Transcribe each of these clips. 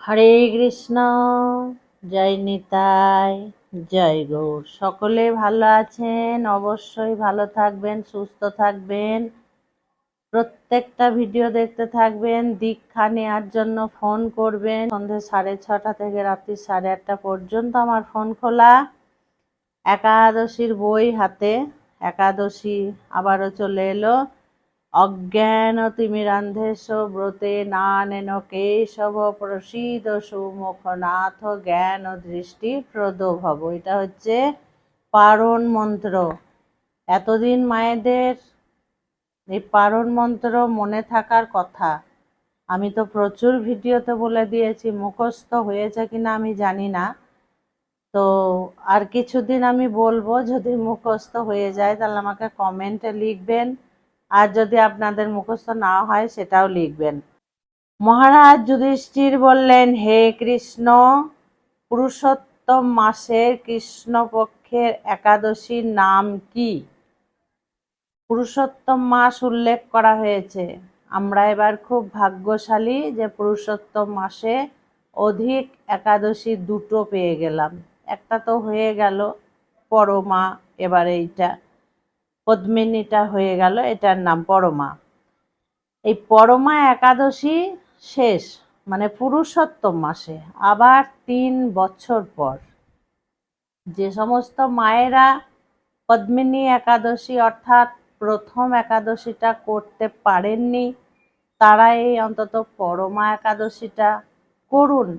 হরে কৃষ্ণ। জয় নিতাই, জয় গৌর। সকলে ভালো আছেন? অবশ্যই ভালো থাকবেন, সুস্থ থাকবেন, প্রত্যেকটা ভিডিও দেখতে থাকবেন। দীক্ষা নেওয়ার জন্য ফোন করবেন। সন্ধ্যে 6:30 থেকে রাত্রি 8:30 পর্যন্ত আমার ফোন খোলা। একাদশীর বই হাতে। একাদশী আবারও চলে এলো। অজ্ঞান তিমিরান্ধেশ ব্রতে নানেন কেশব প্রসীদ সুমুখনাথ জ্ঞান দৃষ্টি প্রদ ভব। এটা হচ্ছে পারণ মন্ত্র। এতদিন মায়েদের এই পারণ মন্ত্র মনে থাকার কথা। আমি তো প্রচুর ভিডিওতে বলে দিয়েছি, মুখস্থ হয়েছে কিনা আমি জানি না। তো আর কিছুদিন আমি বলবো, যদি মুখস্থ হয়ে যায় তাহলে আমাকে কমেন্টে লিখবেন, আর যদি আপনাদের মুখস্থ না হয় সেটাও লিখবেন। মহারাজ যুধিষ্ঠির বললেন, হে কৃষ্ণ, পুরুষোত্তম মাসের কৃষ্ণপক্ষের একাদশীর নাম কি? পুরুষোত্তম মাস উল্লেখ করা হয়েছে। আমরা এবার খুব ভাগ্যশালী যে পুরুষোত্তম মাসে অধিক একাদশী দুটো পেয়ে গেলাম। একটা তো হয়ে গেল পরমা, এবার এইটা পদ্মিনীটা হয়ে গেল, এটার নাম পরমা। এই পরমা একাদশী শেষ, মানে পুরুষোত্তম মাসে আবার 3 বছর পর যে সমস্ত মায়েরা পদ্মিনী একাদশী অর্থাৎ প্রথম একাদশীটা করতে পারেননি, তারা এই অন্তত পরমা একাদশীটা করুন।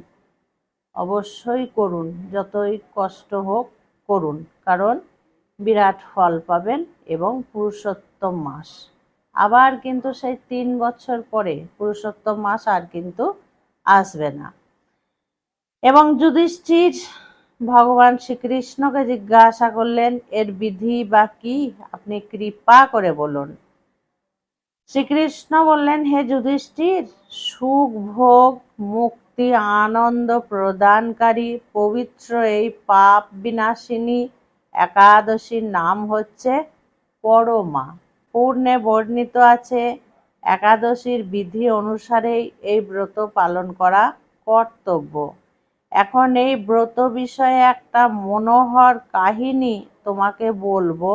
অবশ্যই করুন, যতই কষ্ট হোক করুন, কারণ বিরাট ফল পাবেন। এবং পুরুষোত্তম মাস আবার কিন্তু সেই 3 বছর পরে পুরুষোত্তম মাস আর কিন্তু আসবে না। এবং যুধিষ্ঠির ভগবান শ্রীকৃষ্ণকে জিজ্ঞাসা করলেন, এর বিধি বা কি, আপনি কৃপা করে বলুন। শ্রীকৃষ্ণ বললেন, হে যুধিষ্ঠির, সুখ ভোগ মুক্তি আনন্দ প্রদানকারী পবিত্র এই পাপ বিনাশিনী একাদশীর নাম হচ্ছে পরমা। পূর্ণে বর্ণিত আছে, একাদশীর বিধি অনুসারেই এই ব্রত পালন করা কর্তব্য। এখন এই ব্রত বিষয়ে একটা মনোহর কাহিনী তোমাকে বলবো।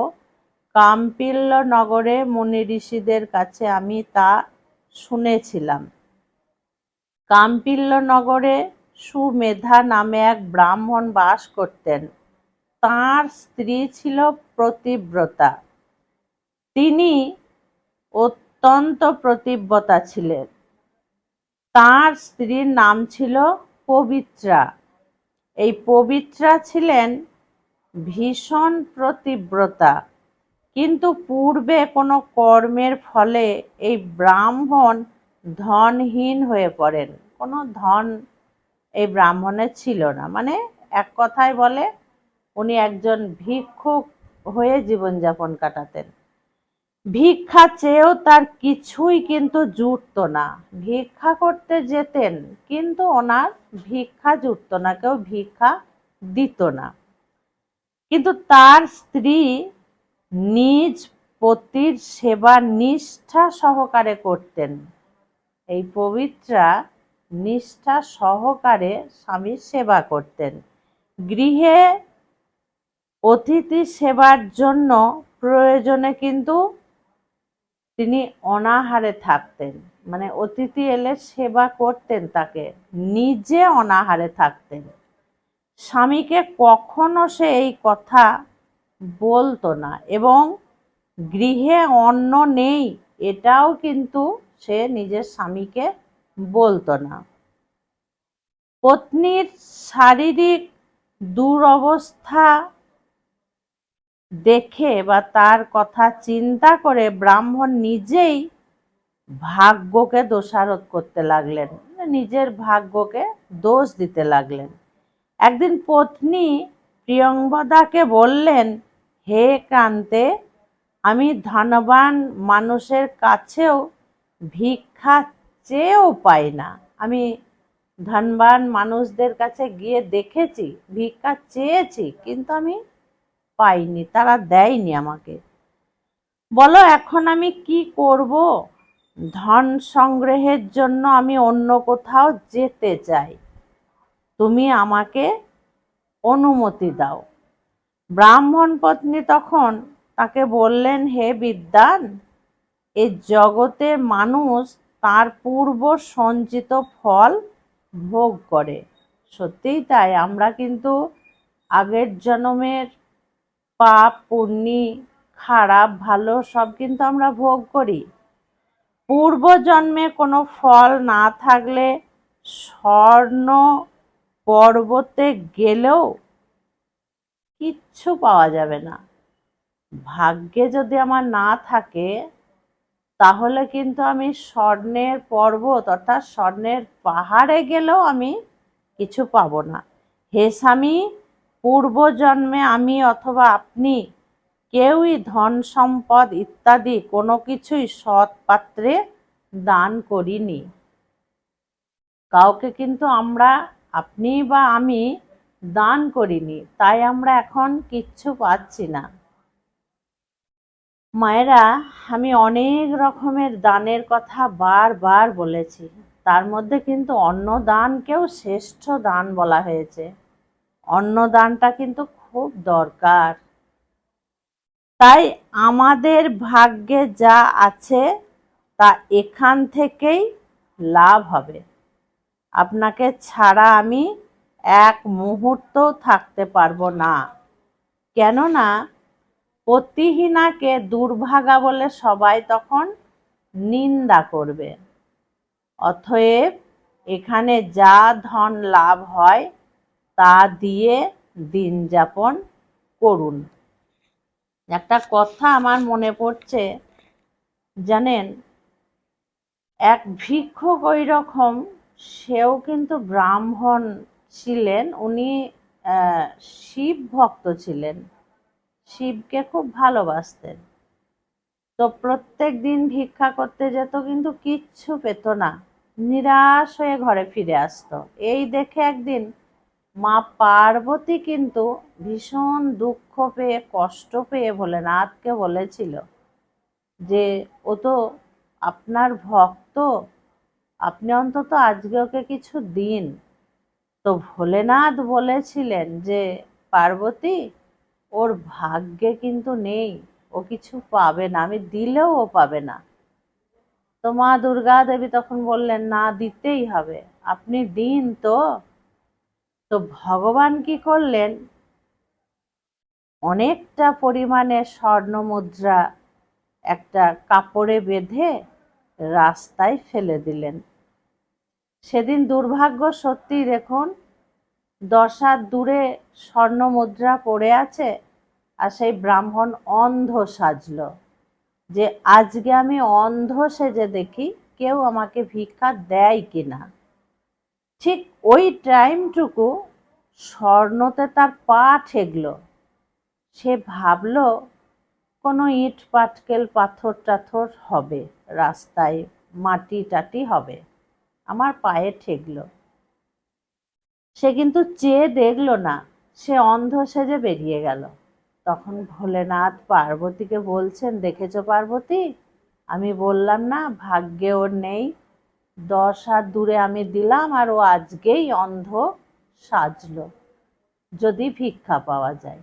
কাম্পিল্য নগরে মুনি ঋষিদের কাছে আমি তা শুনেছিলাম। কাম্পিল্য নগরে সুমেধা নামে এক ব্রাহ্মণ বাস করতেন। তাঁর স্ত্রী ছিল প্রতিব্রতা। তিনি অত্যন্ত প্রতিব্রতা ছিলেন। তাঁর স্ত্রীর নাম ছিল পবিত্রা। এই পবিত্রা ছিলেন ভীষণ প্রতিব্রতা, কিন্তু পূর্বে কোনো কর্মের ফলে এই ব্রাহ্মণ ধনহীন হয়ে পড়েন। কোনো ধন এই ব্রাহ্মণের ছিল না, মানে এক কথায় বলে উনি একজন ভিক্ষুক হয়ে জীবনযাপন কাটাতেন। ভিক্ষা চেয়েও তার কিছুই কিন্তু জুটতো না। ভিক্ষা করতে যেতেন, কিন্তু ওনার ভিক্ষা জুটতো না, কেউ ভিক্ষা দিত না। কিন্তু তার স্ত্রী নিজ পতির সেবা নিষ্ঠা সহকারে করতেন। এই পবিত্রা নিষ্ঠা সহকারে স্বামীর সেবা করতেন। গৃহে অতিথি সেবার জন্য প্রয়োজনে কিন্তু তিনি অনাহারে থাকতেন, মানে অতিথি এলে সেবা করতেন, তাকে নিজে অনাহারে থাকতেন। স্বামীকে কখনো সে এই কথা বলতো না, এবং গৃহে অন্ন নেই এটাও কিন্তু সে নিজের স্বামীকে বলতো না। পত্নীর শারীরিক দুরবস্থা দেখে বা তার কথা চিন্তা করে ব্রাহ্মণ নিজেই ভাগ্যকে দোষারোপ করতে লাগলেন, নিজের ভাগ্যকে দোষ দিতে লাগলেন। একদিন পত্নী প্রিয়ংবদাকে বললেন, হে কান্তে, আমি ধনবান মানুষের কাছেও ভিক্ষা চেয়েও পাই না। আমি ধনবান মানুষদের কাছে গিয়ে দেখেছি, ভিক্ষা চেয়েছি, কিন্তু আমি পাইনি, তারা দেয়নি আমাকে। বলো এখন আমি কি করব? ধন সংগ্রহের জন্য আমি অন্য কোথাও যেতে চাই। তুমি আমাকে অনুমতি দাও। ব্রাহ্মণ পত্নী তখন তাকে বললেন, হে বিদ্বান, এই জগতের মানুষ তার পূর্ব সঞ্চিত ফল ভোগ করে। সত্যিই তাই, আমরা কিন্তু আগের জন্মের পাপ পুণ্যি, খারাপ ভালো সব কিন্তু আমরা ভোগ করি। পূর্ব জন্মে কোনো ফল না থাকলে স্বর্ণ পর্বতে গেলেও কিচ্ছু পাওয়া যাবে না। ভাগ্যে যদি আমার না থাকে তাহলে কিন্তু আমি স্বর্ণের পর্বত অর্থাৎ স্বর্ণের পাহাড়ে গেলেও আমি কিছু পাবো না। হে স্বামী, পূর্বজন্মে আমি অথবা আপনি কেউই ধন সম্পদ ইত্যাদি কোনো কিছুই সৎ পাত্রে দান করিনি। কাউকে কিন্তু আপনি বা আমি দান করিনি, তাই আমরা এখন কিচ্ছু পাচ্ছি না। মায়েরা, আমি অনেক রকমের দানের কথা বারবার বলেছি, তার মধ্যে কিন্তু অন্নদানকেও শ্রেষ্ঠ দান বলা হয়েছে। অন্নদানটা কিন্তু খুব দরকার। তাই আমাদের ভাগ্যে যা আছে তা এখান থেকেই লাভ হবে। আপনাকে ছাড়া আমি এক মুহূর্তও থাকতে পারবো না। কেননা পতিহীনাকে দুর্ভাগা বলে সবাই তখন নিন্দা করবে। অতএব এখানে যা ধন লাভ হয় তা দিয়ে দিন যাপন করুন। একটা কথা আমার মনে পড়ছে, জানেন, এক ভিক্ষুক ওই রকম, সেও কিন্তু ব্রাহ্মণ ছিলেন। উনি শিব ভক্ত ছিলেন, শিবকে খুব ভালোবাসতেন। তো প্রত্যেক দিন ভিক্ষা করতে যেত, কিন্তু কিচ্ছু পেত না, নিরাশ হয়ে ঘরে ফিরে আসতো। এই দেখে একদিন মা পার্বতী কিন্তু ভীষণ দুঃখ পেয়ে কষ্ট পেয়ে ভোলেনাথকে বলেছিল যে ও তো আপনার ভক্ত, আপনি অন্তত আজকে ওকে কিছু দিন। তো ভোলেনাথ বলেছিলেন যে পার্বতী, ওর ভাগ্যে কিন্তু নেই, ও কিছু পাবে না, আমি দিলেও ও পাবে না। তো মা দুর্গা দেবী তখন বললেন, না, দিতেই হবে, আপনি দিন তো। তো ভগবান কি করলেন, অনেকটা পরিমাণে স্বর্ণ মুদ্রা একটা কাপড়ে বেঁধে রাস্তায় ফেলে দিলেন। সেদিন দুর্ভাগ্য সত্যি, দেখুন, 10 হাত দূরে স্বর্ণ মুদ্রা পড়ে আছে, আর সেই ব্রাহ্মণ অন্ধ সাজলো যে আজকে আমি অন্ধ সেজে দেখি কেউ আমাকে ভিক্ষা দেয় কিনা। ঠিক ওই টাইমটুকু স্বর্ণতে তার পা ঠেকলো। সে ভাবলো কোনো ইট পাটকেল পাথর টাথর হবে, রাস্তায় মাটি টাটি হবে, আমার পায়ে ঠেকলো। সে কিন্তু চেয়ে দেখলো না, সে অন্ধ সেজে বেরিয়ে গেল। তখন ভোলেনাথ পার্বতীকে বলছেন, দেখেছো পার্বতী, আমি বললাম না ভাগ্যে ওর নেই, 10 হাত দূরে আমি দিলাম আর ও আজকেই অন্ধ সাজলো, যদি ভিক্ষা পাওয়া যায়।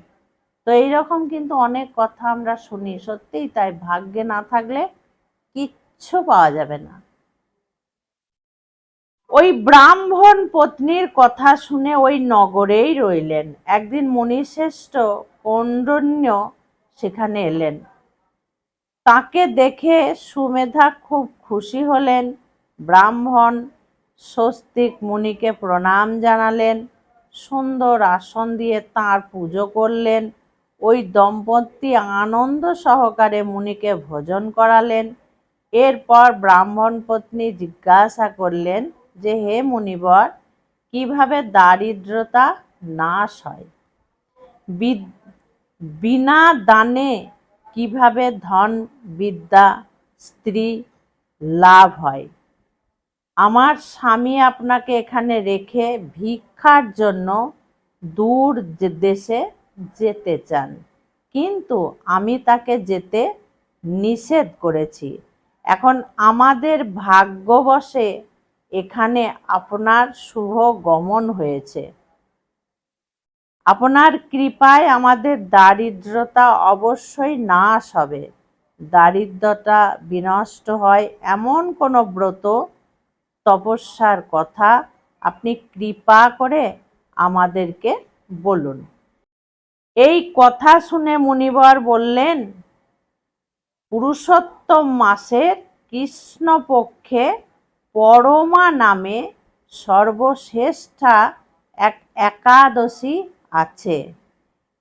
তো এইরকম কিন্তু অনেক কথা আমরা শুনি, সত্যিই তাই, ভাগ্যে না থাকলে কিচ্ছু পাওয়া যাবে না। ওই ব্রাহ্মণ পত্নীর কথা শুনে ওই নগরেই রইলেন। একদিন মুনিশ্রেষ্ঠ কৌন্ডিন্য সেখানে এলেন। তাকে দেখে সুমেধা খুব খুশি হলেন। ব্রাহ্মণ স্বস্তিক মুনিকে প্রণাম জানালেন, সুন্দর আসন দিয়ে তাঁর পুজো করলেন। ওই দম্পতি আনন্দ সহকারে মুনিকে ভোজন করালেন। এরপর ব্রাহ্মণ পত্নী জিজ্ঞাসা করলেন যে, হে মুনিবর, কিভাবে দারিদ্রতা নাশ হয়? বিনা দানে কিভাবে ধন বিদ্যা স্ত্রী লাভ হয়? আমার স্বামী আপনাকে এখানে রেখে ভিক্ষার জন্য দূর দেশে যেতে চান, কিন্তু আমি তাকে যেতে নিষেধ করেছি। এখন আমাদের ভাগ্যবশে এখানে আপনার শুভ গমন হয়েছে। আপনার কৃপায় আমাদের দারিদ্রতা অবশ্যই নাশ হবে। দারিদ্রতা বিনষ্ট হয় এমন কোনো ব্রত তপস্যার কথা আপনি কৃপা করে আমাদেরকে বলুন। এই কথা শুনে মুনিবর বললেন, পুরুষোত্তম মাসের কৃষ্ণপক্ষে পরমা নামে সর্বশ্রেষ্ঠা এক একাদশী আছে।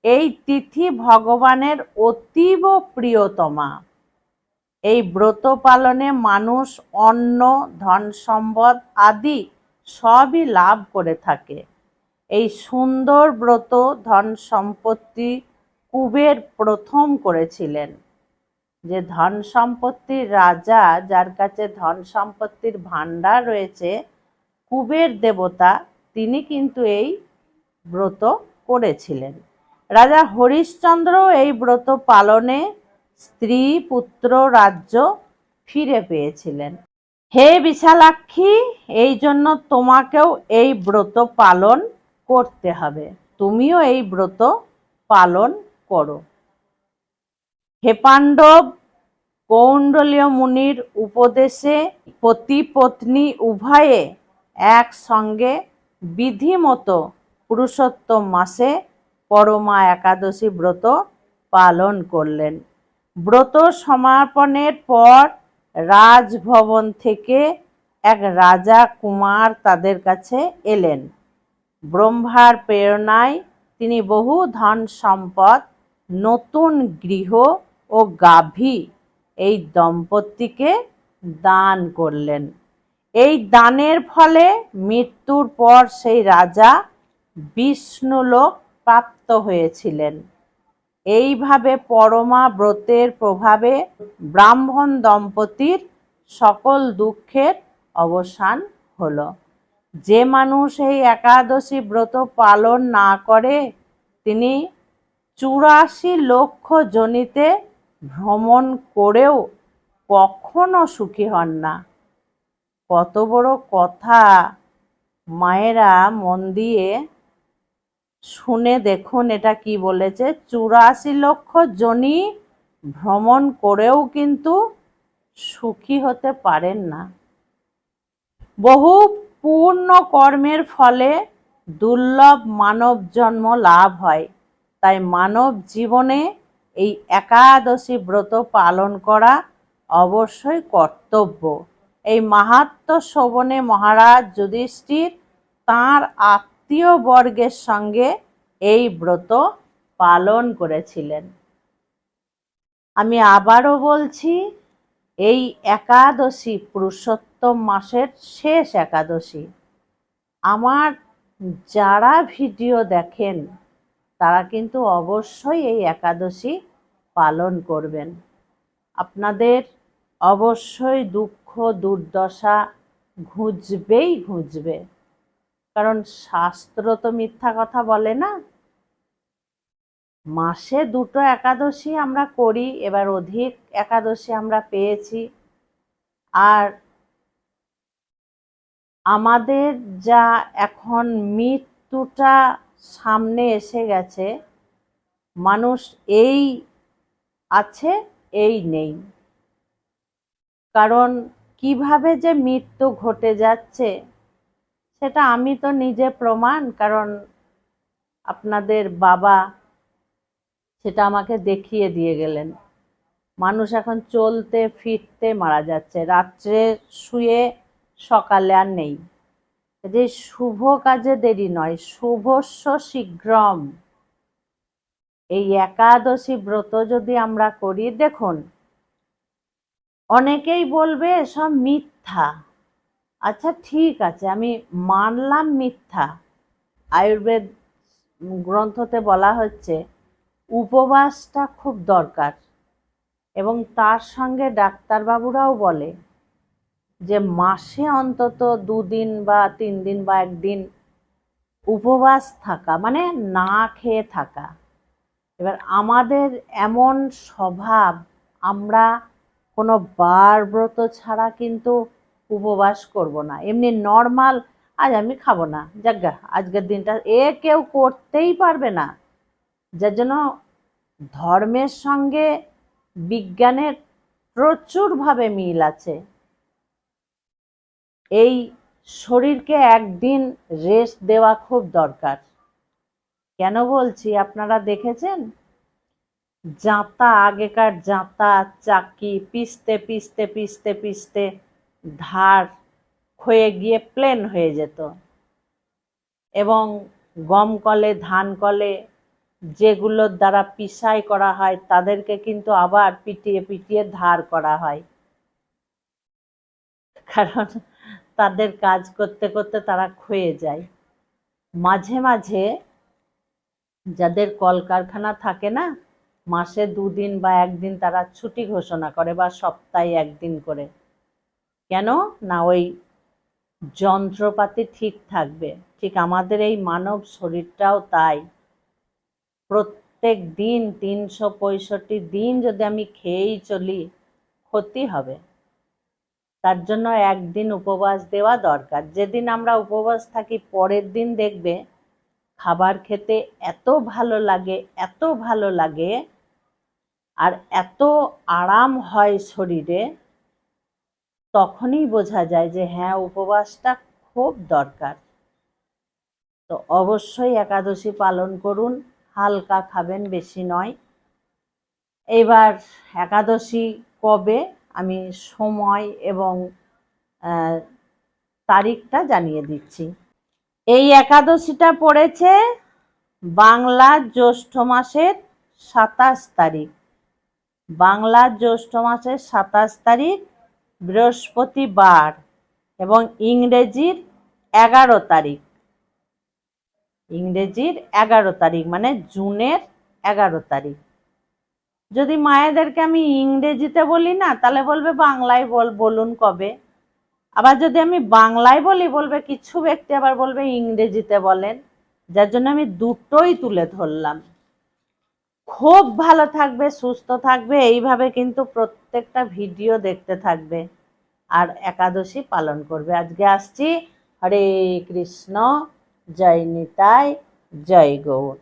এই তিথি ভগবানের অতীব প্রিয়তমা। এই ব্রত পালনে মানুষ অন্ন, ধন সম্পদ আদি সবই লাভ করে থাকে। এই সুন্দর ব্রত ধন সম্পত্তি কুবের প্রথম করেছিলেন। যে ধন সম্পত্তির রাজা, যার কাছে ধন সম্পত্তির ভাণ্ডার রয়েছে, কুবের দেবতা, তিনি কিন্তু এই ব্রত করেছিলেন। রাজা হরিশ্চন্দ্র এই ব্রত পালনে স্ত্রী, পুত্র, রাজ্য ফিরে পেয়েছিলেন। হে বিশালাক্ষী, এই জন্য তোমাকেও এই ব্রত পালন করতে হবে। তুমিও এই ব্রত পালন করো। হে পাণ্ডব, কৌণ্ডলীয় মুনির উপদেশে পতি পত্নী উভয়ে একসঙ্গে বিধিমতো পুরুষোত্তম মাসে পরমা একাদশী ব্রত পালন করলেন। ব্রত সমাপনের পর রাজভবন থেকে এক রাজা কুমার তাদের কাছে এলেন। ব্রহ্মার প্রেরণায় তিনি বহু ধন সম্পদ, নতুন গৃহ ও গাভী এই দম্পতিকে দান করলেন। এই দানের ফলে মৃত্যুর পর সেই রাজা বিষ্ণুলোক প্রাপ্ত হয়েছিলেন। এইভাবে পরমা ব্রতের প্রভাবে ব্রাহ্মণ দম্পতির সকল দুঃখের অবসান হলো। যে মানুষ এই একাদশী ব্রত পালন না করে, তিনি 84 লক্ষ যোনিতে ভ্রমণ করেও কখনো সুখী হন না। কত বড় কথা! মায়েরা মন দিয়ে শুনে দেখুন, এটা কি বলেছে, 84 লক্ষ যোনি ভ্রমণ করেও কিন্তু সুখী হতে পারেন না। বহু পূর্ণ কর্মের ফলে দুর্লভ মানব জন্ম লাভ হয়। তাই মানব জীবনে এই একাদশী ব্রত পালন করা অবশ্যই কর্তব্য। এই মাহাত্ম্য শ্রবণে মহারাজ যুধিষ্ঠির তাঁর আত্মীয় বর্গের সঙ্গে এই ব্রত পালন করেছিলেন। আমি আবারও বলছি, এই একাদশী পুরুষোত্তম মাসের শেষ একাদশী। আমার যারা ভিডিও দেখেন তারা কিন্তু অবশ্যই এই একাদশী পালন করবেন। আপনাদের অবশ্যই দুঃখ দুর্দশা ঘুচবেই ঘুচবে। কারণ শাস্ত্র তো মিথ্যা কথা বলে না। মাসে 2টো একাদশী আমরা করি, এবার অধিক একাদশী আমরা পেয়েছি। আর আমাদের যা এখন মৃত্যুটা সামনে এসে গেছে, মানুষ এই আছে এই নেই। কারণ কিভাবে যে মৃত্যু ঘটে যাচ্ছে সেটা আমি তো নিজে প্রমাণ। কারণ আপনাদের বাবা সেটা আমাকে দেখিয়ে দিয়ে গেলেন। মানুষ এখন চলতে ফিরতে মারা যাচ্ছে, রাত্রে শুয়ে সকালে আর নেই। যে শুভ কাজে দেরি নয়, শুভস্য শীঘ্রম। এই একাদশী ব্রত যদি আমরা করি, দেখুন অনেকেই বলবে সব মিথ্যা। আচ্ছা ঠিক আছে, আমি মানলাম মিথ্যা। আয়ুর্বেদ গ্রন্থতে বলা হচ্ছে উপবাসটা খুব দরকার, এবং তার সঙ্গে ডাক্তারবাবুরাও বলে যে মাসে অন্তত 2 দিন বা 3 দিন বা 1 দিন উপবাস থাকা, মানে না খেয়ে থাকা। এবার আমাদের এমন স্বভাব, আমরা কোনো বার ব্রত ছাড়া কিন্তু উপবাস করব না, এমনি নর্মাল আজ আমি খাবো না, যাজ্ঞা আজকের দিনটা, কেউ করতেই পারবে না। যার জন্য ধর্মের সঙ্গে বিজ্ঞানের প্রচুরভাবে মিল আছে। এই শরীরকে একদিন রেস্ট দেওয়া খুব দরকার। কেন বলছি, আপনারা দেখেছেন জাঁতা, আগেকার জাঁতা চাকি পিষতে পিষতে পিষতে পিষতে ধার ক্ষয়ে গিয়ে প্লেন হয়ে যেত, এবং গম কলে ধান কলে যেগুলোর দ্বারা পিষাই করা হয় তাদেরকে কিন্তু আবার পিটিয়ে পিটিয়ে ধার করা হয়, কারণ তাদের কাজ করতে করতে তারা ক্ষয়ে যায়। মাঝে মাঝে যাদের কলকারখানা থাকে না, মাসে 2 দিন বা 1 দিন তারা ছুটি ঘোষণা করে, বা সপ্তাহে 1 দিন করে। কেন না, ওই যন্ত্রপাতি ঠিক থাকবে। ঠিক আমাদের এই মানব শরীরটাও তাই। প্রত্যেক দিন 365 দিন যদি আমি খেয়েই চলি, ক্ষতি হবে। তার জন্য একদিন উপবাস দেওয়া দরকার। যেদিন আমরা উপবাস থাকি পরের দিন দেখবে খাবার খেতে এত ভালো লাগে, এত ভালো লাগে, আর এত আরাম হয় শরীরে, তখনই বোঝা যায় যে হ্যাঁ, উপবাসটা খুব দরকার। তো অবশ্যই একাদশী পালন করুন, হালকা খাবেন, বেশি নয়। এবার একাদশী কবে, আমি সময় এবং তারিখটা জানিয়ে দিচ্ছি। এই একাদশীটা পড়েছে বাংলা জ্যৈষ্ঠ মাসের 27 তারিখ। বাংলা জ্যৈষ্ঠ মাসের 27 তারিখ বৃহস্পতিবার, এবং ইংরেজির 11 তারিখ। ইংরেজির 11 তারিখ মানে জুনের 11 তারিখ। যদি মায়েদেরকে আমি ইংরেজিতে বলি না, তাহলে বলবে বাংলায় বলুন কবে। আবার যদি আমি বাংলায় বলি, বলবে কিছু ব্যক্তি আবার বলবে ইংরেজিতে বলেন। যার জন্য আমি দুটোই তুলে ধরলাম। খুব ভালো থাকবে, সুস্থ থাকবে, এইভাবে কিন্তু প্রত্যেকটা ভিডিও দেখতে থাকবে আর একাদশী পালন করবে। আজকে আসছি। হরে কৃষ্ণ, জয় নিতাই, জয় গৌর।